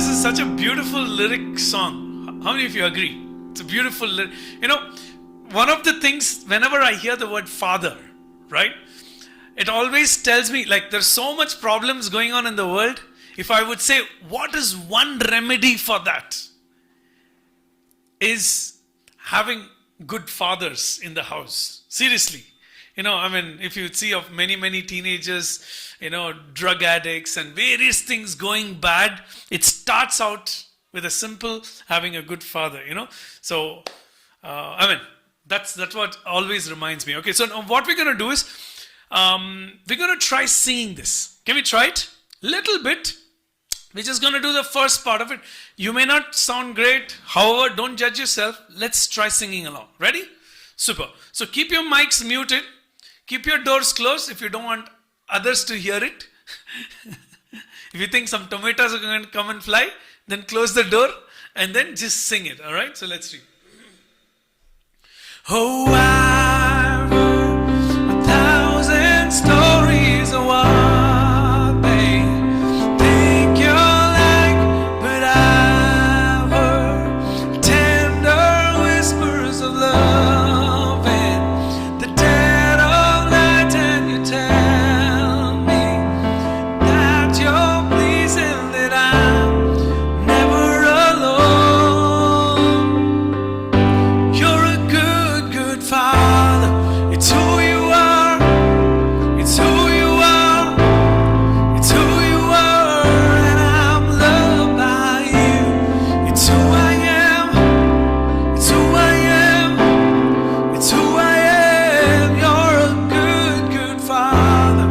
this is such a beautiful lyric song. How many of you agree? It's a beautiful lyric. One of the things, whenever I hear the word father, right? It always tells me, like, there's so much problems going on in the world. If I would say, what is one remedy for that? Is having good fathers in the house. Seriously. If you see of many teenagers, drug addicts and various things going bad, it starts out with a simple having a good father, So, that's what always reminds me. Okay, so now what we're going to do is, we're going to try singing this. Can we try it? Little bit. We're just going to do the first part of it. You may not sound great. However, don't judge yourself. Let's try singing along. Ready? Super. So keep your mics muted. Keep your doors closed if you don't want others to hear it. If you think some tomatoes are going to come and fly, then close the door and then just sing it. All right? So let's read. Oh, I've heard 1,000 stories of what they think you're like, but I've heard tender whispers of love in the dead of night, and you tell me that you're pleasing, that I'm never alone. You're a good father. It's who you are. It's who you are. It's who you are, and I'm loved by you. It's who I am. It's who I am. It's who I am. You're a good father.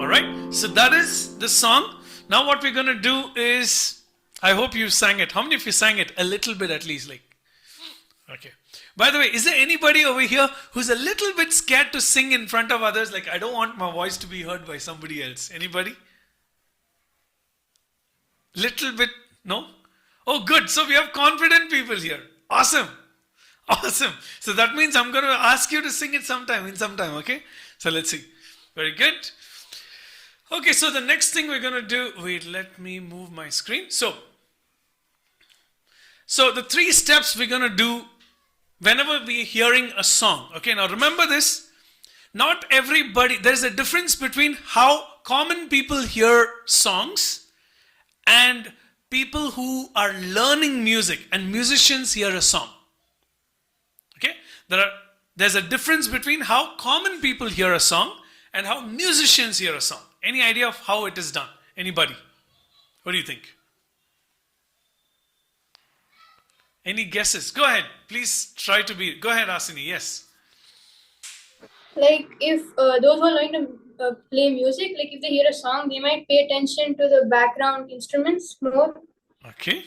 All right. So that is the song. Now what we're going to do is, I hope you sang it. How many of you sang it? A little bit at least, like. Okay. By the way, is there anybody over here who's a little bit scared to sing in front of others? Like, I don't want my voice to be heard by somebody else. Anybody? Little bit? No? Oh, good. So we have confident people here. Awesome. Awesome. So that means I'm going to ask you to sing it in some time, okay? So let's see. Very good. Okay, so the next thing we're going to do, wait, let me move my screen. So the 3 steps we're going to do whenever we're hearing a song. Okay, now remember this. Not everybody, there's a difference between how common people hear songs and people who are learning music and musicians hear a song. Okay, there's a difference between how common people hear a song and how musicians hear a song. Any idea of how it is done? Anybody? What do you think? Any guesses? Go ahead. Please try to be. Go ahead, Asini. Yes. Like if those who are going to play music, like if they hear a song, they might pay attention to the background instruments more. Okay.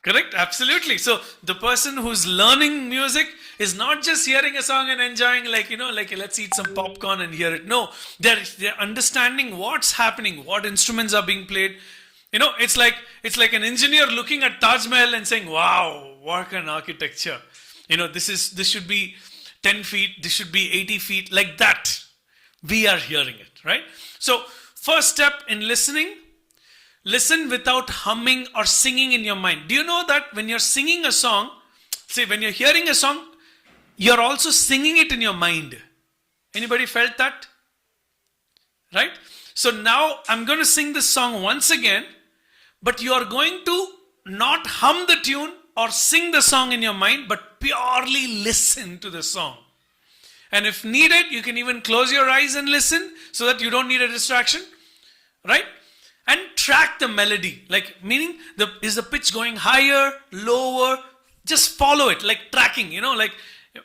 Correct. Absolutely. So the person who's learning music is not just hearing a song and enjoying, like let's eat some popcorn and hear it. No, they're understanding what's happening, what instruments are being played. It's like an engineer looking at Taj Mahal and saying, "Wow, what an architecture!" This should be 10 feet. This should be 80 feet. Like that, we are hearing it, right? So first step in listening. Listen without humming or singing in your mind. Do you know that when you're singing a song, when you're hearing a song, you're also singing it in your mind? Anybody felt that? Right? So now I'm going to sing this song once again, but you are going to not hum the tune or sing the song in your mind, but purely listen to the song. And if needed, you can even close your eyes and listen so that you don't need a distraction. Right? And track the melody, meaning is the pitch going higher, lower? Just follow it, like tracking, like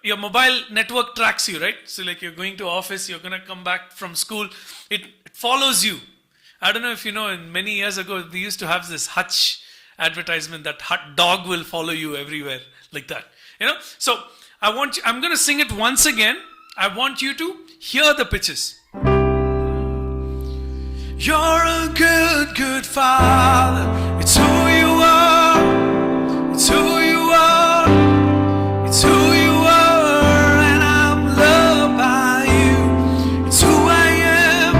your mobile network tracks you, right? So like you're going to office, you're going to come back from school, it follows you. I don't know if you know, many years ago, we used to have this Hutch advertisement that dog will follow you everywhere, like that. So I'm going to sing it once again. I want you to hear the pitches. You're a good father. It's who you are. It's who you are. It's who you are, and I'm loved by you. It's who I am.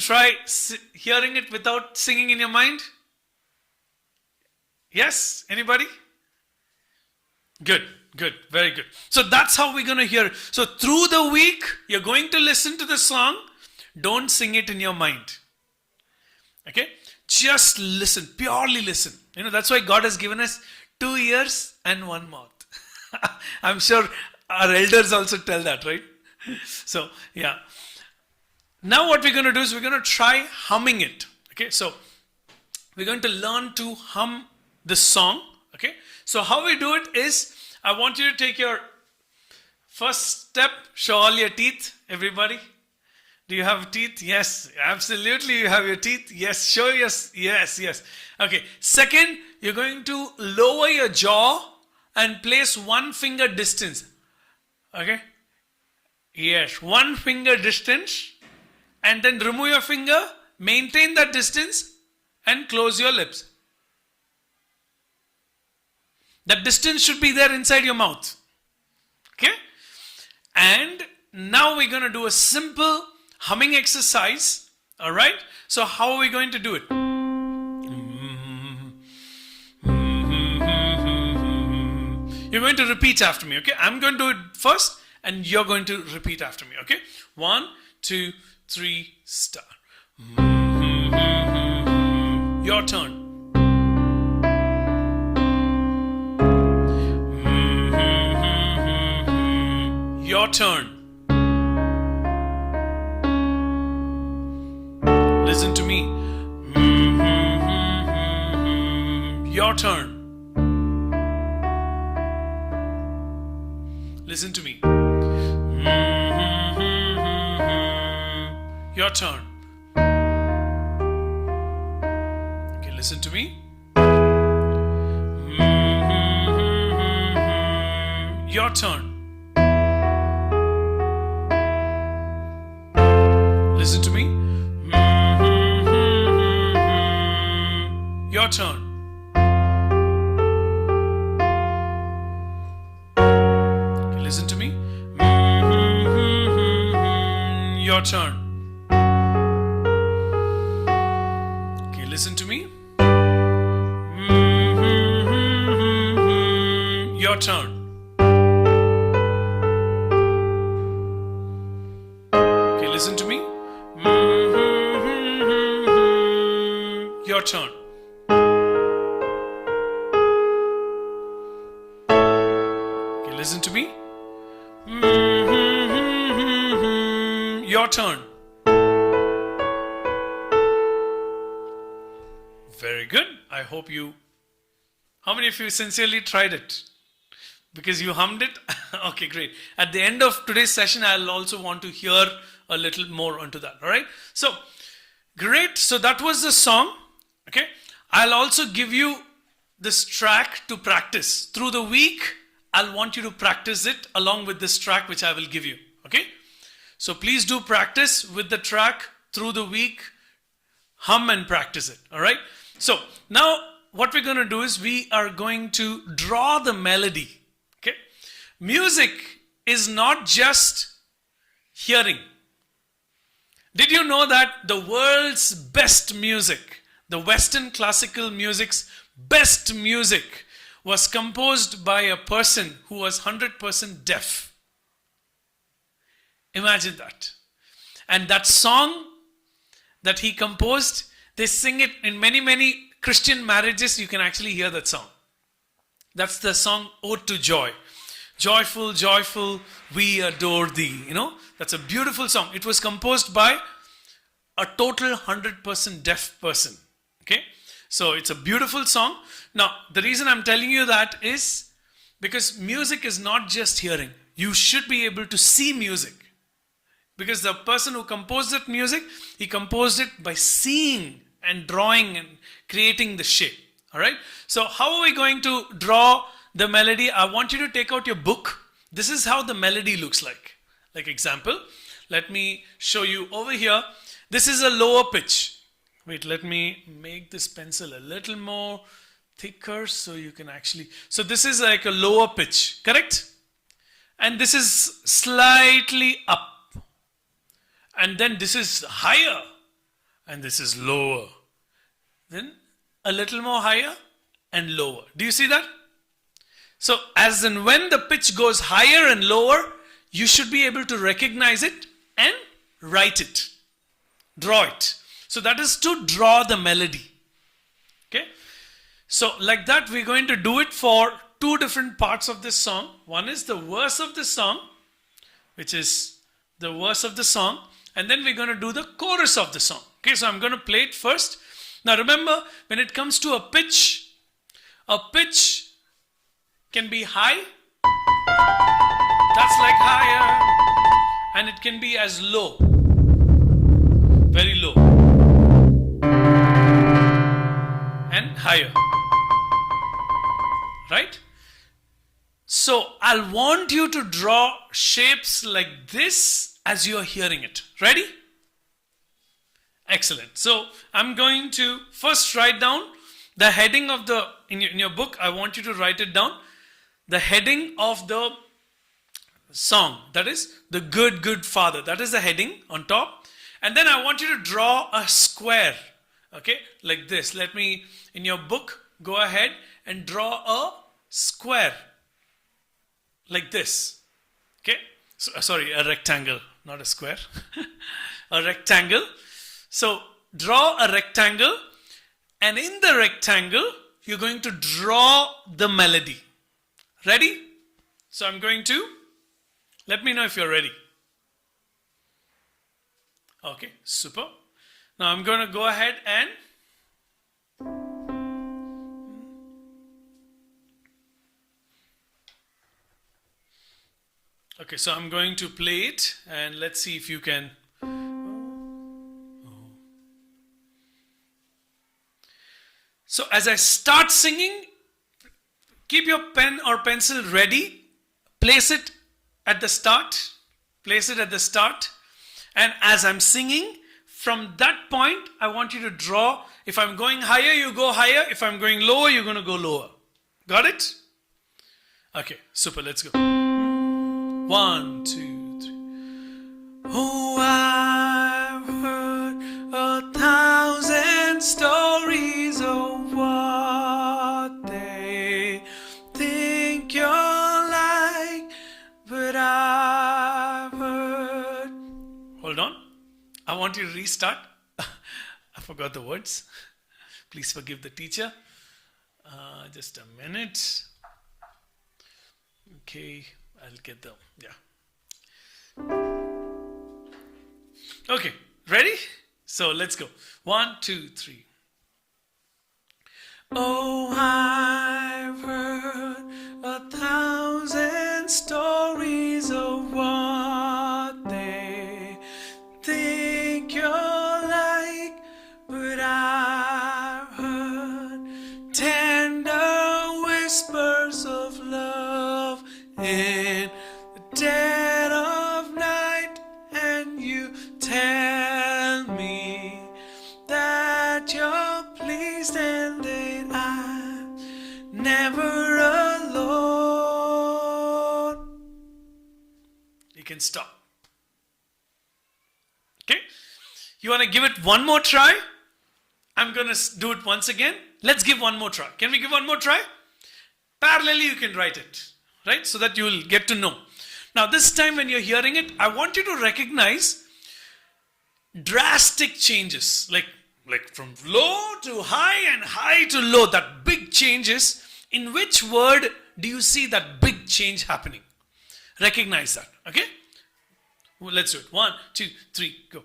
try hearing it without singing in your mind? Yes? Anybody? Good, good, very good. So that's how we're going to hear it. So through the week, you're going to listen to the song. Don't sing it in your mind. Okay? Just listen, purely listen. That's why God has given us 2 ears and 1 mouth. I'm sure our elders also tell that, right? So, yeah. Now what we're going to do is we're going to try humming it. Okay, so we're going to learn to hum this song. Okay, so how we do it is, I want you to take your first step, show all your teeth, everybody. Do you have teeth? Yes, absolutely you have your teeth. Yes, show yes, yes. Okay, second, you're going to lower your jaw and place 1 finger distance. Okay, yes, 1 finger distance, and then remove your finger, maintain that distance, and close your lips. That distance should be there inside your mouth. Okay? And now we're going to do a simple humming exercise. Alright? So how are we going to do it? You're going to repeat after me. Okay? I'm going to do it first, and you're going to repeat after me. Okay? 1, 2, 3, start. Your turn. Your turn. Listen to me. Your turn. Listen to me. Your turn. Okay, listen to me. Your turn. Listen to me. Your turn. Okay, listen to me. Your turn. Okay, listen to me. Your turn. Okay, listen to me. Your turn. Okay, listen to me. Your turn. Very good. I hope you... How many of you sincerely tried it? Because you hummed it? Okay, great. At the end of today's session, I'll also want to hear a little more onto that. Alright? So, great. So that was the song. Okay? I'll also give you this track to practice. Through the week, I'll want you to practice it along with this track which I will give you. Okay? So please do practice with the track through the week. Hum and practice it. Alright? So, now what we're going to do is we are going to draw the melody. Okay? Music is not just hearing. Did you know that the world's best music, the Western classical music's best music, was composed by a person who was 100% deaf? Imagine that. And that song that he composed, they sing it in many Christian marriages. You can actually hear that song. That's the song Ode to Joy. Joyful, joyful, we adore thee. You know, that's a beautiful song. It was composed by a total 100% deaf person. Okay? So it's a beautiful song. Now, the reason I'm telling you that is because music is not just hearing. You should be able to see music. Because the person who composed that music, he composed it by seeing and drawing and creating the shape. Alright? So how are we going to draw the melody? I want you to take out your book. This is how the melody looks like. Like example, let me show you over here. This is a lower pitch. Wait, let me make this pencil a little more thicker so you can actually... So this is like a lower pitch, correct? And this is slightly up. And then this is higher. and this is lower. Then a little more higher and lower. Do you see that? So as in when the pitch goes higher and lower, you should be able to recognize it and write it. Draw it. So that is to draw the melody. Okay? So like that, we're going to do it for two different parts of this song. One is the verse of the song, which is the verse of the song, and then we're going to do the chorus of the song. Okay, so I'm going to play it first. Now remember, when it comes to a pitch can be high, that's like higher, and it can be as low, very low, and higher, right? So I'll want you to draw shapes like this as you're hearing it. Ready? Excellent. So I'm going to first write down the heading of the, in your book, I want you to write it down. The heading of the song, that is the good, good father. That is the heading on top. And then I want you to draw a square, okay, like this. Let me, in your book, go ahead and draw a square, like this, okay. So, sorry, a rectangle, not a square, a rectangle. So draw a rectangle, and in the rectangle, you're going to draw the melody. Ready? So I'm going to, let me know if you're ready. Okay, super. Now I'm going to go ahead and okay, so I'm going to play it, and let's see if you can. So as I start singing, keep your pen or pencil ready. Place it at the start. Place it at the start. And as I'm singing, from that point, I want you to draw. If I'm going higher, you go higher. If I'm going lower, you're going to go lower. Got it? Okay, super. Let's go. 1, 2, 3. Oh, I've heard 1,000 stories of what they think you're like, but I've heard. Hold on. I want you to restart. I forgot the words. Please forgive the teacher. Just a minute. Okay, I'll get them. Yeah. Okay, ready? So let's go. 1, 2, 3. Oh, I've heard 1,000 stories of what they think you're like, but I've heard tender whispers of love in the dead of night, and you tell me that you're pleased and that I'm never alone. You can stop. Okay? You want to give it one more try? I'm going to do it once again. Let's give one more try. Can we give one more try? Parallelly, you can write it, right? So that you will get to know. Now, this time when you're hearing it, I want you to recognize drastic changes, like from low to high and high to low, that big changes. In which word do you see that big change happening? Recognize that, okay? Well, let's do it. 1, 2, 3, go.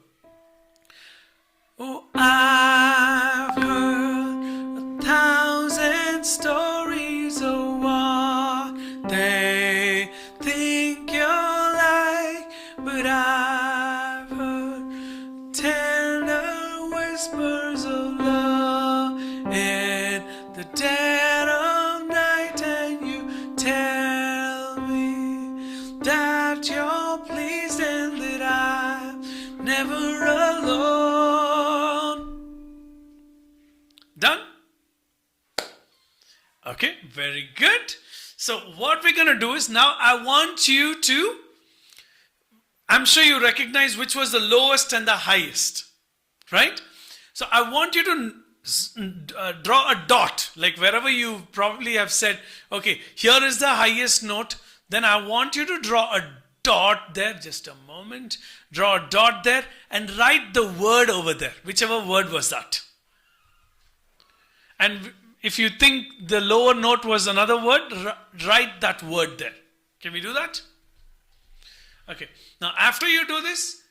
Oh, I've heard 1,000 stories of what they think you're like, but I've heard tender whispers of love in the dead of night, and you tell me that you're pleased and that I'm never alone. Done? Okay, very good. So what we're going to do is now I want you to, I'm sure you recognize which was the lowest and the highest, right? So I want you to draw a dot, like wherever you probably have said, okay, here is the highest note. Then I want you to draw a dot there. Just a moment. Draw a dot there and write the word over there, whichever word was that. And if you think the lower note was another word, write that word there. Can we do that? Okay. Now, after you do this,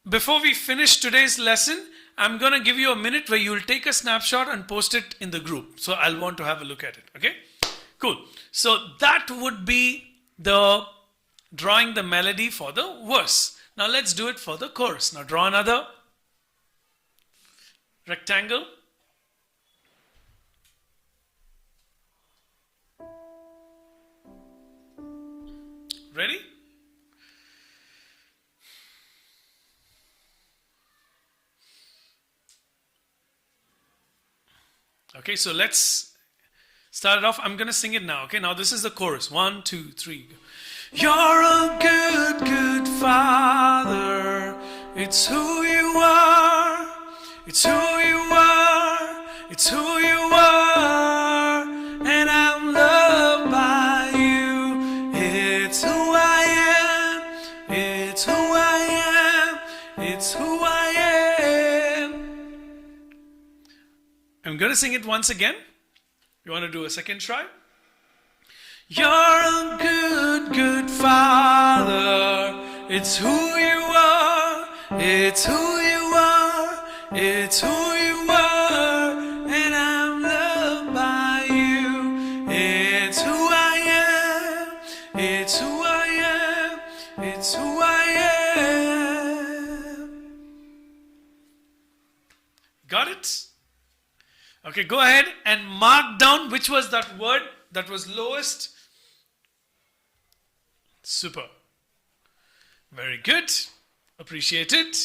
before we finish today's lesson, I'm going to give you a minute where you will take a snapshot and post it in the group. So I'll want to have a look at it. Okay? Cool. So that would be the drawing the melody for the verse. Now let's do it for the chorus. Now draw another rectangle. Ready? Okay, so let's start it off. I'm going to sing it now. Okay, now this is the chorus. 1, 2, 3. Go. You're a good, good father. It's who you are. It's who you are. It's who you are. And I'm loved by you. It's who I am. It's who I am. It's who I am. I'm going to sing it once again. You want to do a second try? You're a good, good father. It's who you are. It's who you are. It's who you are. And I'm loved by you. It's who I am. It's who I am. It's who I am. Got it? Okay, go ahead and mark down which was that word that was lowest. Super. Very good. Appreciate it.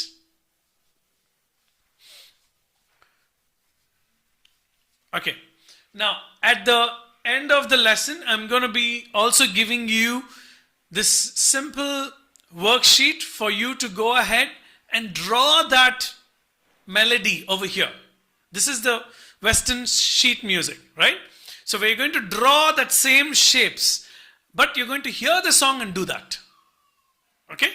Okay. Now, at the end of the lesson, I'm going to be also giving you this simple worksheet for you to go ahead and draw that melody over here. This is the Western sheet music, right? So we're going to draw that same shapes, but you're going to hear the song and do that. Okay?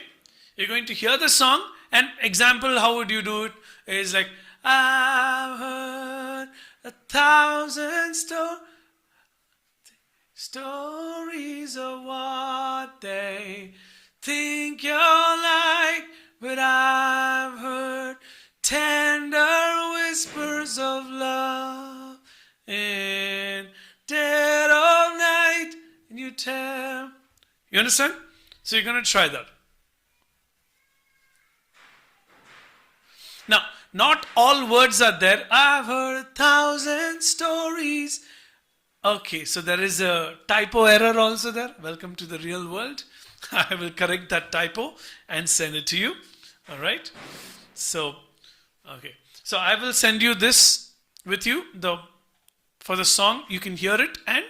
You're going to hear the song, and example, how would you do it? Is like, I've heard 1,000 stories of what they think you're like, but I've heard tender whispers of love in dead of night, and you tell. You understand? So you're going to try that. Now, not all words are there. I've heard 1,000 stories. Okay, so there is a typo error also there. Welcome to the real world. I will correct that typo and send it to you. All right. So, okay. So I will send you this with you for the song. You can hear it and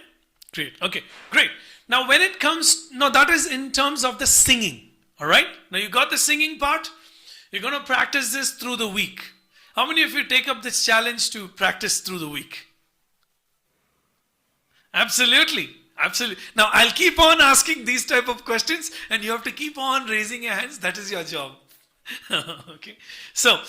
create. Okay, great. Now when it comes, no, that is in terms of the singing. All right. Now you got the singing part. You're going to practice this through the week. How many of you take up this challenge to practice through the week? Absolutely. Absolutely. Now I'll keep on asking these type of questions and you have to keep on raising your hands. That is your job. Okay. So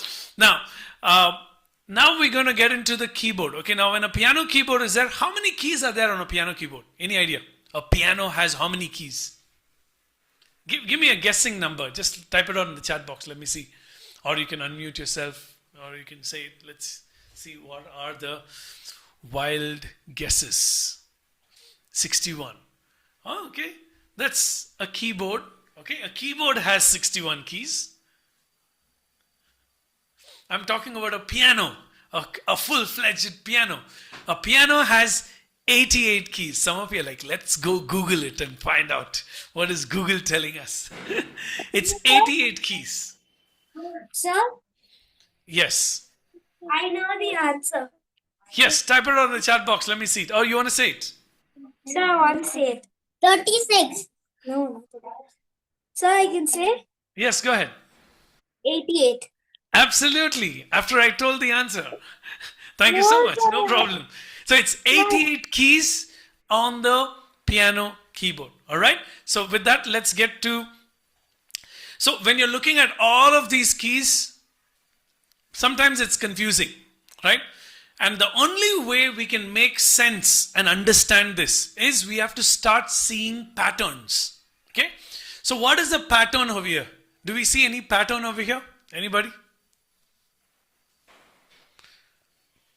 now we're going to get into the keyboard. Okay. Now when a piano keyboard is there, how many keys are there on a piano keyboard? Any idea? A piano has how many keys? Give me a guessing number. Just type it out in the chat box. Let me see. Or you can unmute yourself. Or you can say it. Let's see what are the wild guesses. 61. Oh, okay. That's a keyboard. Okay. A keyboard has 61 keys. I'm talking about a piano. A full-fledged piano. A piano has 88 keys. Some of you are like, let's go Google it and find out. What is Google telling us? It's 88 keys. Sir, Yes. I know the answer. Yes, type it out in the chat box. Let me see it. Oh, you want to say it? Sir, I want to say it. 36. No, not that. Sir, I can say Yes, go ahead. 88. Absolutely. After I told the answer. Thank you so much. No problem. So it's 88 keys on the piano keyboard. All right. So with that, let's get to. So when you're looking at all of these keys, sometimes it's confusing, right? And the only way we can make sense and understand this is we have to start seeing patterns. Okay. So what is the pattern over here? Do we see any pattern over here? Anybody?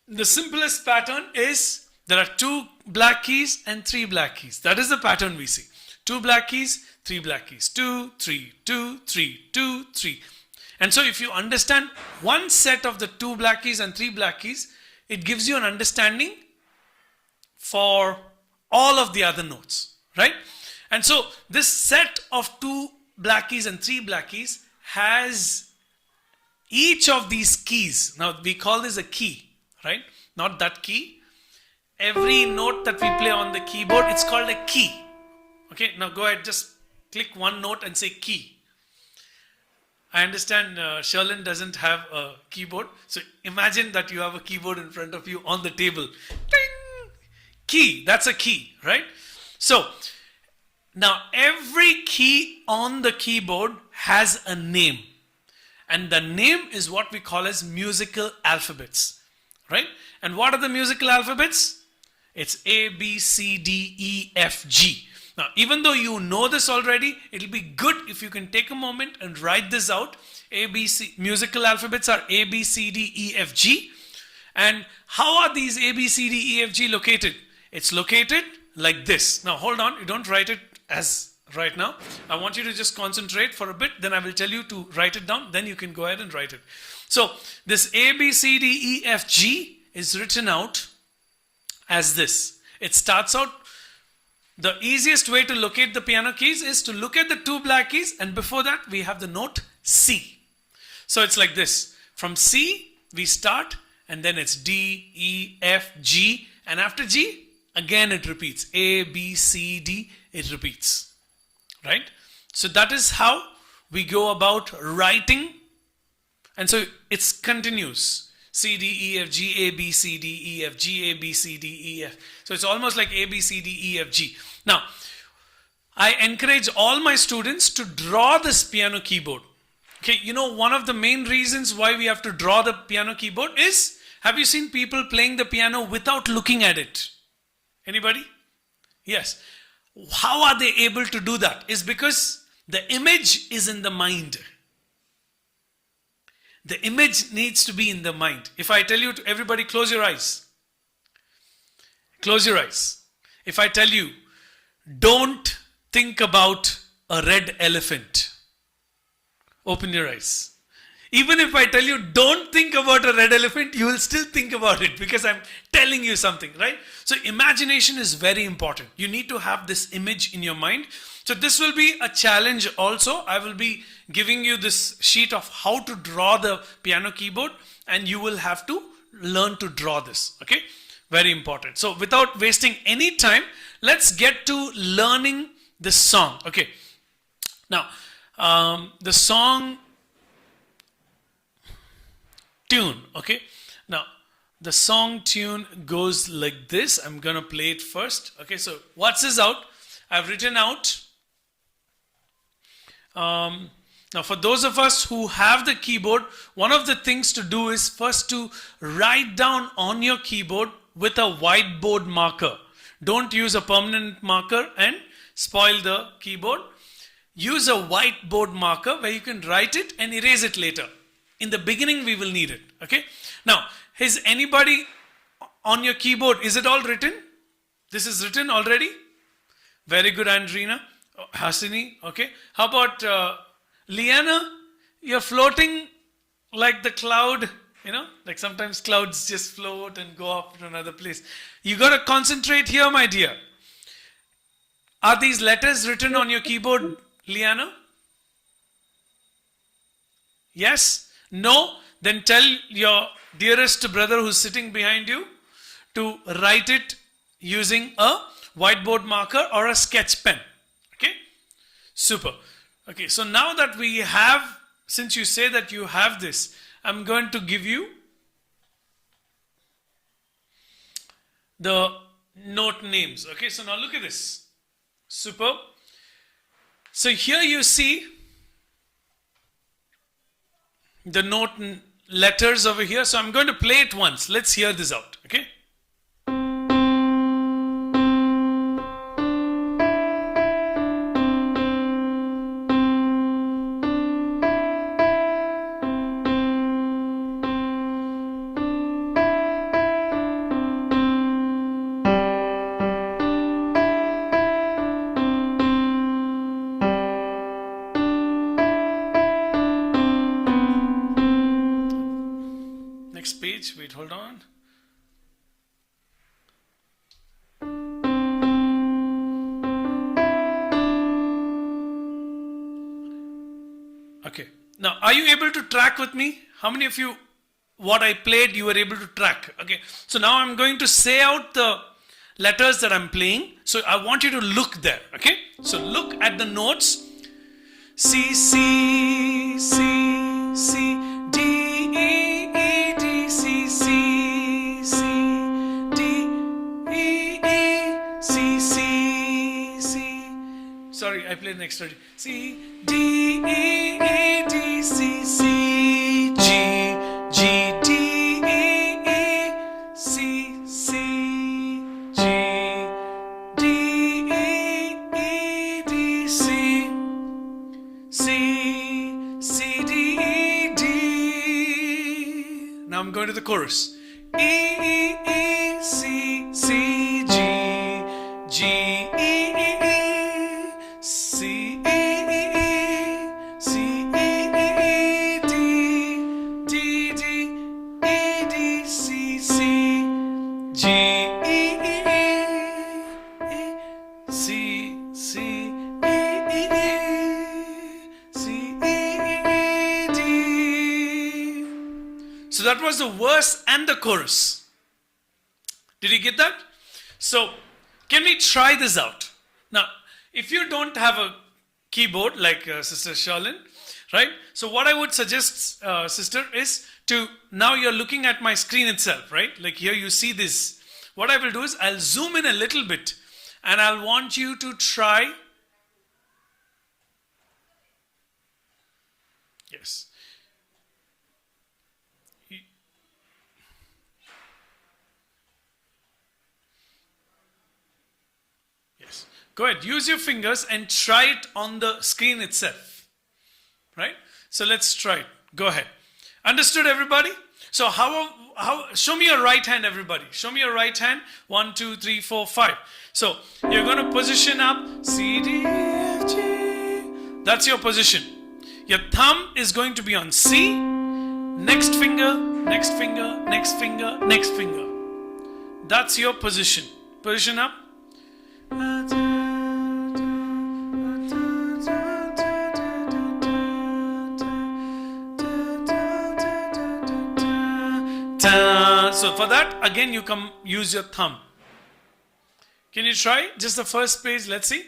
The simplest pattern is there are 2 black keys and 3 black keys. That is the pattern we see. 2 black keys, 3 black keys. 2, 3, 2, 3, 2, 3. And so if you understand one set of the 2 black keys and 3 black keys, it gives you an understanding for all of the other notes, right? And so this set of 2 black keys and 3 black keys has each of these keys. Now we call this a key. Right? Not that key. Every note that we play on the keyboard, it's called a key. Okay, now go ahead, just click one note and say key. I understand Sherlyn doesn't have a keyboard. So imagine that you have a keyboard in front of you on the table. Ding! Key, that's a key, right? So now every key on the keyboard has a name. And the name is what we call as musical alphabets. Right? And what are the musical alphabets? It's A, B, C, D, E, F, G. Now, even though you know this already, it'll be good if you can take a moment and write this out. A, B, C, musical alphabets are A, B, C, D, E, F, G. And how are these A, B, C, D, E, F, G located? It's located like this. Now, hold on. You don't write it as right now. I want you to just concentrate for a bit. Then I will tell you to write it down. Then you can go ahead and write it. So this A, B, C, D, E, F, G is written out as this. It starts out, the easiest way to locate the piano keys is to look at the 2 black keys, and before that we have the note C. So it's like this. From C we start, and then it's D, E, F, G, and after G again it repeats. A, B, C, D, it repeats. Right? So that is how we go about writing. And so it's continuous. C, D, E, F, G, A, B, C, D, E, F, G, A, B, C, D, E, F. So it's almost like A, B, C, D, E, F, G. Now, I encourage all my students to draw this piano keyboard. Okay, you know, one of the main reasons why we have to draw the piano keyboard is, have you seen people playing the piano without looking at it? Anybody? Yes. How are they able to do that? Is because the image is in the mind. The image needs to be in the mind. If I tell you to everybody, close your eyes. Close your eyes. If I tell you, don't think about a red elephant. Open your eyes. Even if I tell you, don't think about a red elephant, you will still think about it because I'm telling you something, right? So imagination is very important. You need to have this image in your mind. So this will be a challenge also. I will be giving you this sheet of how to draw the piano keyboard, and you will have to learn to draw this. Okay? Very important. So without wasting any time, let's get to learning this song. Okay. Now, the song tune. Okay. Now, the song tune goes like this. I'm going to play it first. Okay. So what's this out? I've written out. Now, for those of us who have the keyboard, one of the things to do is first to write down on your keyboard with a whiteboard marker. Don't use a permanent marker and spoil the keyboard. Use a whiteboard marker where you can write it and erase it later. In the beginning, we will need it. Okay. Now, is anybody on your keyboard, is it all written? This is written already? Very good, Andrina. Hasini, okay. How about Liana? You're floating like the cloud, you know, like sometimes clouds just float and go off to another place. You got to concentrate here, my dear. Are these letters written on your keyboard, Liana? Yes? No? Then tell your dearest brother who's sitting behind you to write it using a whiteboard marker or a sketch pen. Okay? Super. Okay, so now that we have, since you say that you have this, I'm going to give you the note names. Okay, so now look at this. Superb. So here you see the note letters over here. So I'm going to play it once. Let's hear this out. Okay. Next page. Wait, hold on. Okay. Now, are you able to track with me? How many of you, what I played, you were able to track? Okay. So now I'm going to say out the letters that I'm playing. So I want you to look there. Okay. So look at the notes. C, C, C, C, D, E, E, D, C, C, C, D, E, E, C, C, C. Sorry, I played next already. C, D, E, E, D, C, C, G, G, D, E, E, C, C, G, D, E, E, D, C, C, C, D, E, D. Now I'm going to the chorus. E, E, E, C, C, G, G, E, E, E, C, E, E, E, C, E, E, E, D, D, D, E, D, C, C, G, E, E, E, C, C, E, E, E, C, E, E, D. So that was the verse and the chorus. Did you get that? So, can we try this out? Now, if you don't have a keyboard like Sister Charlene, right? So, what I would suggest, Sister, is to now you're looking at my screen itself, right? Like here you see this. What I will do is I'll zoom in a little bit and I'll want you to try. Yes. Yes. Go ahead. Use your fingers and try it on the screen itself. Right? So let's try it. Go ahead. Understood, everybody? So how show me your right hand, everybody. Show me your right hand. 1, 2, 3, 4, 5. So you're going to position up C, D, F, G. That's your position. Your thumb is going to be on C. Next finger, next finger, next finger, next finger. That's your position. Position up. So for that, again you come use your thumb. Can you try just the first page? Let's see.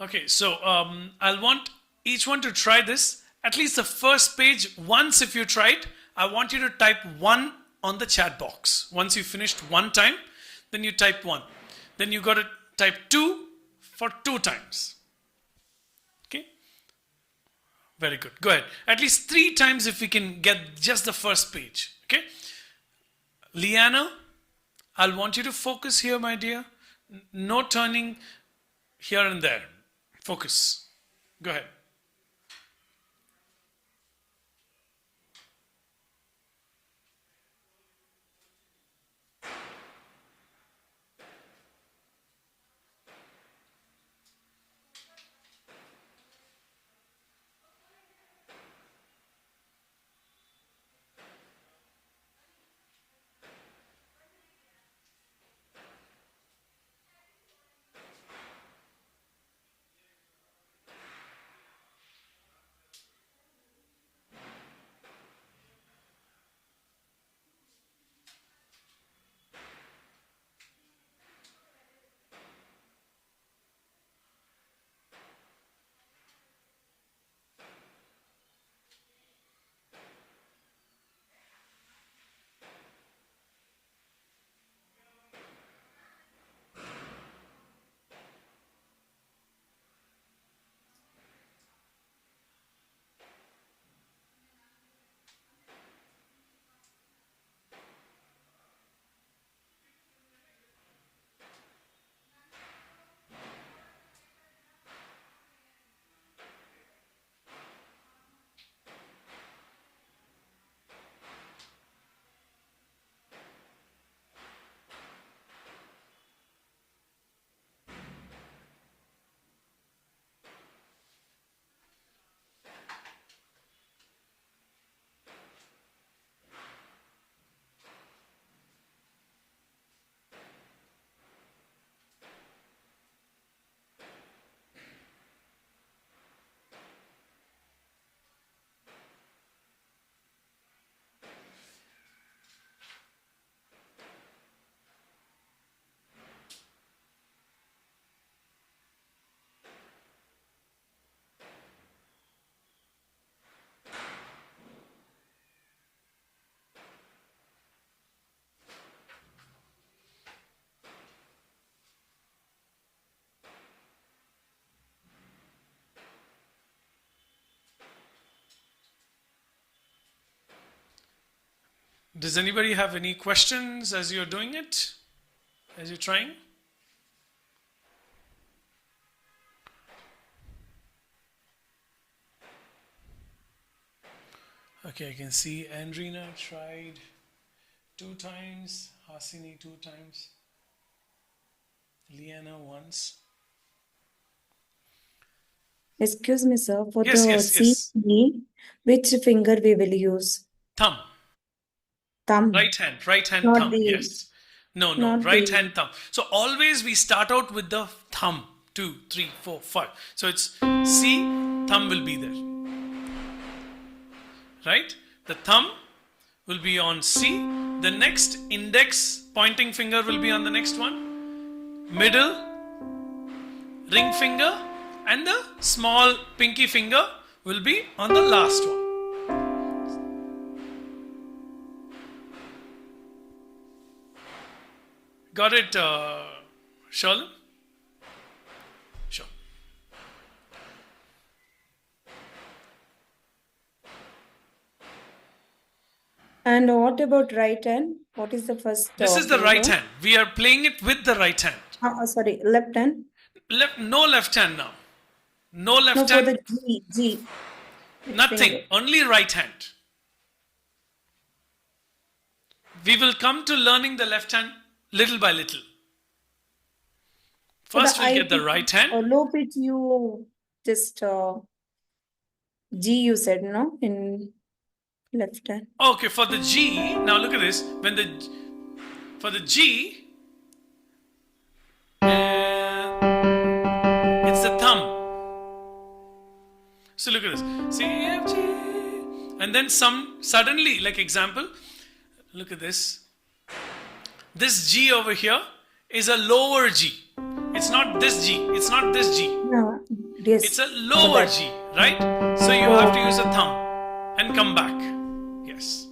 Okay, so I'll want each one to try this. At least the first page, once if you try it, I want you to type 1 on the chat box. Once you finished 1 time, then you type 1. Then you got to type 2 for 2 times. Okay? Very good. Go ahead. At least 3 times if we can get just the first page. Okay? Liana, I'll want you to focus here, my dear. No turning here and there. Focus. Go ahead. Does anybody have any questions as you're doing it? As you're trying? Okay, I can see Andrina tried 2 times, Hasini 2 times, Liana once. Excuse me, sir. For Yes, the yes, C, yes. D, which finger we will use? Thumb. Thumb, Right hand not thumb. the, Yes. No, not right the. hand thumb. So always we start out with the thumb. 2, 3, 4, 5. So it's C, thumb will be there. Right? The thumb will be on C. The next index pointing finger will be on the next one. Middle, ring finger, and the small pinky finger will be on the last one. Got it, Sharlin? Sure. And what about right hand? What is the first This is the right finger? hand. We are playing it with the right hand. Sorry, left hand. No left hand now. No No, left for hand. the G. Nothing. Finger. Only right hand. We will come to learning the left hand little by little. For First, the we'll I get the pitch right hand. or low pitch, you just G you said, no? In left hand. Okay, for the G, now look at this. For the G, it's the thumb. So look at this. C, F, G. And then suddenly, like example, look at this. This G over here is a lower G. It's not this G. It's not this G. No, yes. It's a lower G, right? So you have to use a thumb and come back. Yes.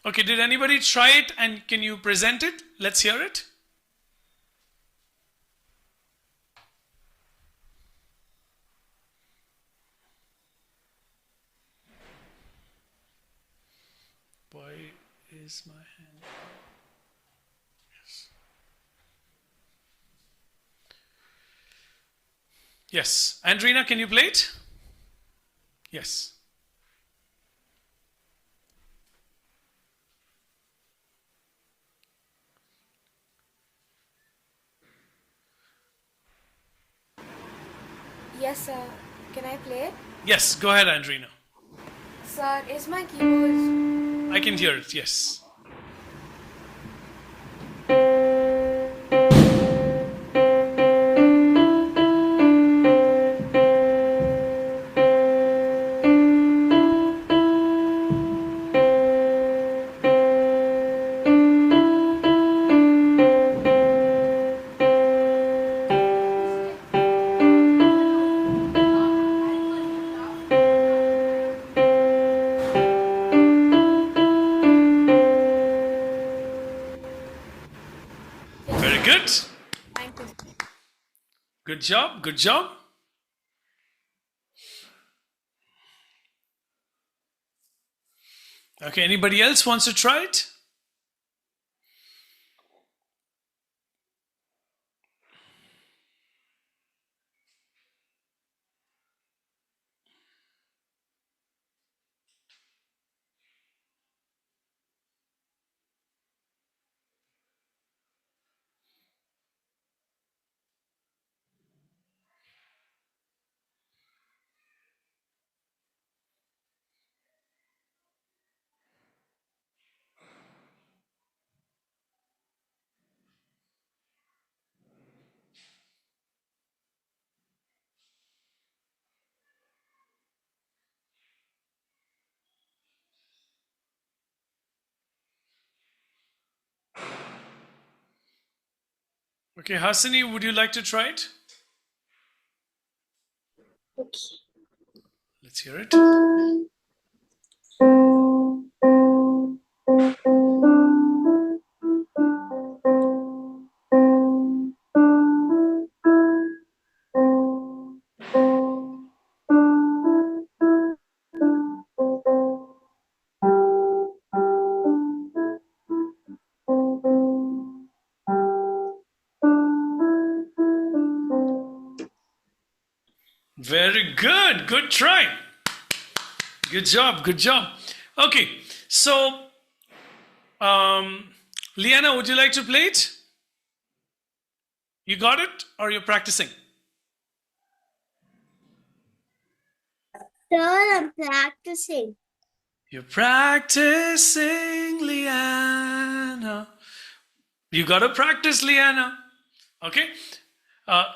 Okay, did anybody try it and can you present it? Let's hear it. Why is my hand? Yes. Andrina, can you play it? Yes. Yes, sir. Can I play it? Yes, go ahead, Andrina. Sir, is my keyboard... I can hear it, yes. Very good. Thank you. Good job, good job. Okay, anybody else wants to try it? Okay, Hasini, would you like to try it? Okay. Let's hear it. Very good. Good try. Good job. Good job. Okay, so Liana, would you like to play it? You got it, or you're practicing? Sir, I'm practicing. You're practicing, Liana. You gotta practice, Liana. Okay?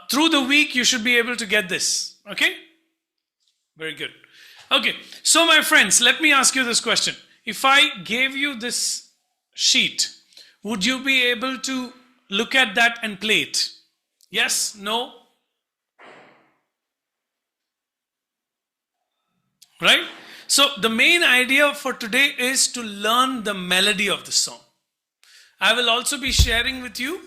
Through the week, you should be able to get this. Okay? Very good. Okay, so my friends, let me ask you this question. If I gave you this sheet, would you be able to look at that and play it? Yes? No? Right? So the main idea for today is to learn the melody of the song. I will also be sharing with you.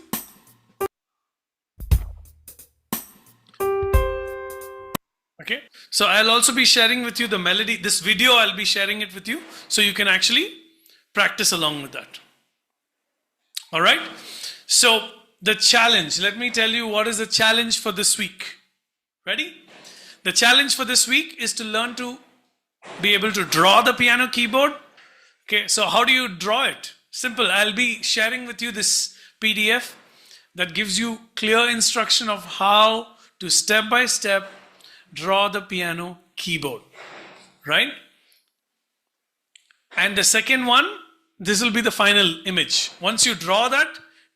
Okay, so I'll also be sharing with you the melody. This video, I'll be sharing it with you so you can actually practice along with that. All right, so the challenge, let me tell you what is the challenge for this week. Ready? The challenge for this week is to learn to be able to draw the piano keyboard. Okay, so how do you draw it? Simple. I'll be sharing with you this PDF that gives you clear instruction of how to step by step draw the piano keyboard, right? And the second one, this will be the final image. Once you draw that,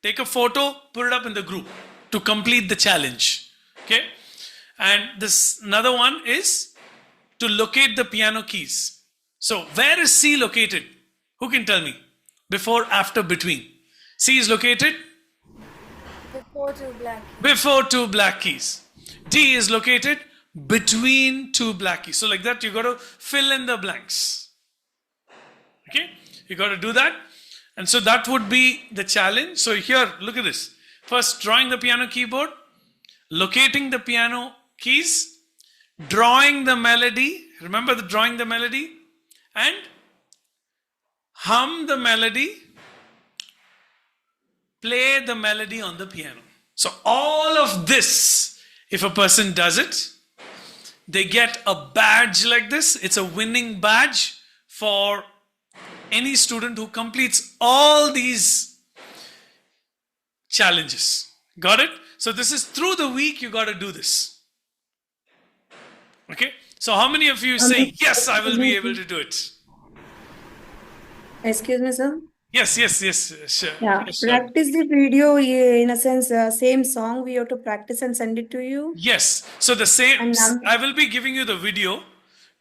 take a photo, put it up in the group to complete the challenge. Okay? And this another one is to locate the piano keys. So where is C located? Who can tell me? Before, after, between. C is located Before two black. before two black keys. D is located between two black keys. So like that, you got to fill in the blanks. Okay, you got to do that. And so that would be the challenge. So here, look at this. First, drawing the piano keyboard, locating the piano keys, drawing the melody. Remember the drawing the melody, and hum the melody, play the melody on the piano. So all of this, if a person does it, they get a badge like this. It's a winning badge for any student who completes all these challenges. Got it? So this is through the week you got to do this. Okay? So how many of you say, yes, I will be able to do it? Excuse me, sir. Yes, sure. Yeah, Yes, sure. practice the video, in a sense, same song we have to practice and send it to you. Yes. So the same, And now- I will be giving you the video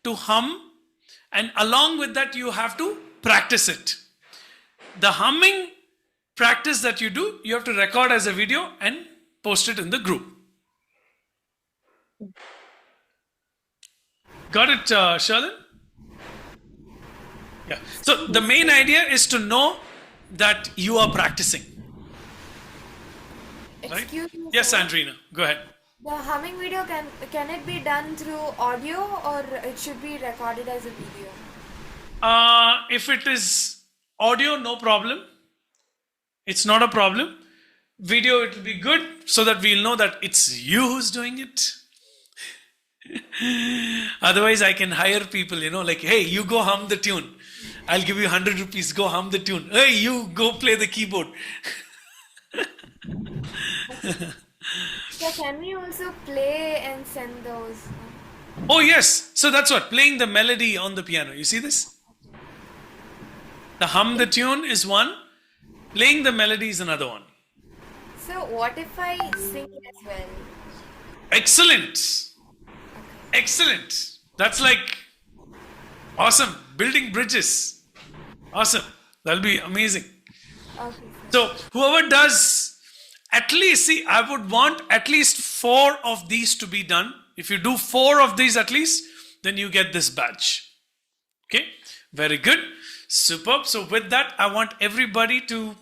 to hum, and along with that, you have to practice it. The humming practice that you do, you have to record as a video and post it in the group. Got it, Shalin? Yeah. So the main idea is to know that you are practicing. Right? Excuse me. Yes, sir. Andrina, go ahead. The humming video, can it be done through audio or it should be recorded as a video? If it is audio, no problem. It's not a problem. Video, it will be good so that we'll know that it's you who's doing it. Otherwise, I can hire people, like, hey, you go hum the tune. I'll give you 100 rupees, go hum the tune. Hey, you go play the keyboard. So can we also play and send those? Oh, yes. So that's what, playing the melody on the piano. You see this? The hum the tune is one, playing the melody is another one. So what if I sing as well? Excellent. Excellent. That's like awesome. Building bridges. Awesome. That'll be amazing. Okay. So whoever does at least, see, I would want at least 4 of these to be done. If you do 4 of these at least, then you get this badge. Okay. Very good. Superb. So with that, I want everybody to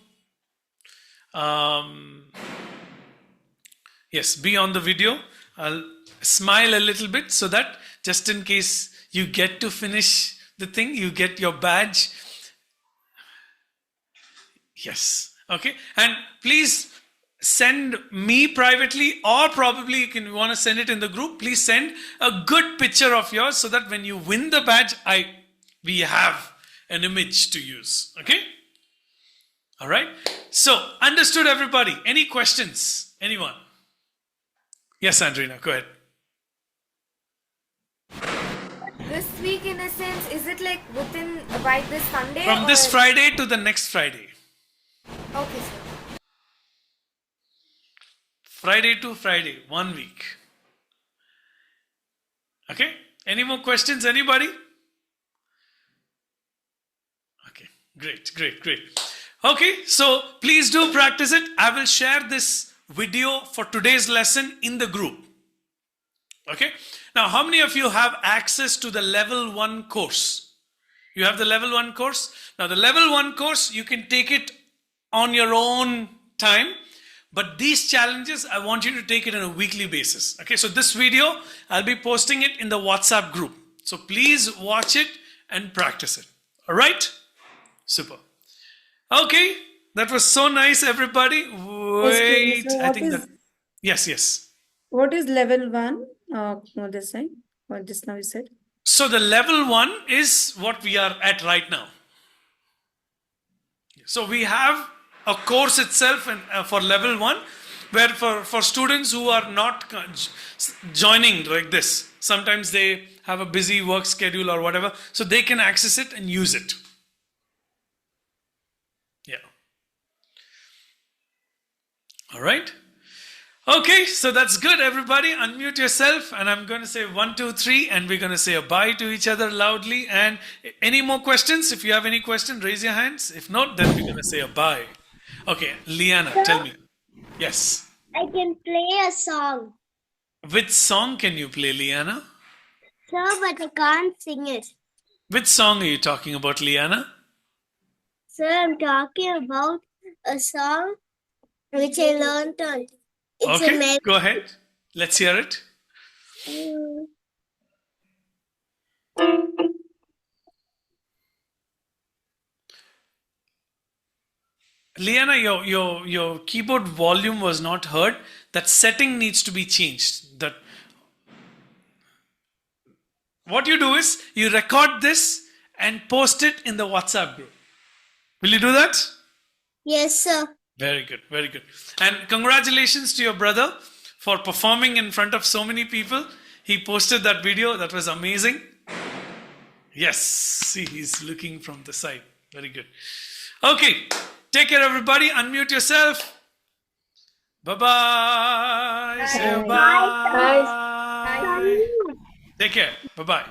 yes, be on the video. I'll smile a little bit so that just in case you get to finish the thing, you get your badge. Yes. Okay. And please send me privately, or probably you can want to send it in the group. Please send a good picture of yours so that when you win the badge, we have an image to use. Okay. All right. So understood, everybody. Any questions? Anyone? Yes, Andrina, go ahead. This week, in a sense, is it like by this Sunday? From this or- Friday to the next Friday. Okay, sir. Friday to Friday, 1 week. Okay. Any more questions? Anybody? Okay. Great. Okay. So please do practice it. I will share this video for today's lesson in the group. Okay. Now, how many of you have access to the level 1 course? You have the level 1 course? Now, the level 1 course, you can take it on your own time. But these challenges, I want you to take it on a weekly basis. Okay, so this video, I'll be posting it in the WhatsApp group. So please watch it and practice it. All right? Super. Okay, that was so nice, everybody. Wait, so I what think is- that. Yes. What is level 1? What this time? What just now you said? So the level 1 is what we are at right now. So we have a course itself for level 1, where for students who are not joining like this, sometimes they have a busy work schedule or whatever, so they can access it and use it. Yeah. All right. Okay, so that's good. Everybody, unmute yourself, and I'm going to say 1, 2, 3, and we're going to say a bye to each other loudly. And any more questions? If you have any question, raise your hands. If not, then we're going to say a bye. Okay, Liana, tell me. Yes. I can play a song. Which song can you play, Liana? Sir, but I can't sing it. Which song are you talking about, Liana? Sir, I'm talking about a song which I learned on. It's a Okay, go ahead. Let's hear it. Liana, your keyboard volume was not heard. That setting needs to be changed. That what you do is you record this and post it in the WhatsApp group. Will you do that? Yes, sir. Very good, very good. And congratulations to your brother for performing in front of so many people. He posted that video. That was amazing. Yes, see, he's looking from the side. Very good. Okay, take care, everybody. Unmute yourself. Bye-bye. Say bye. Bye. Take care. Bye-bye.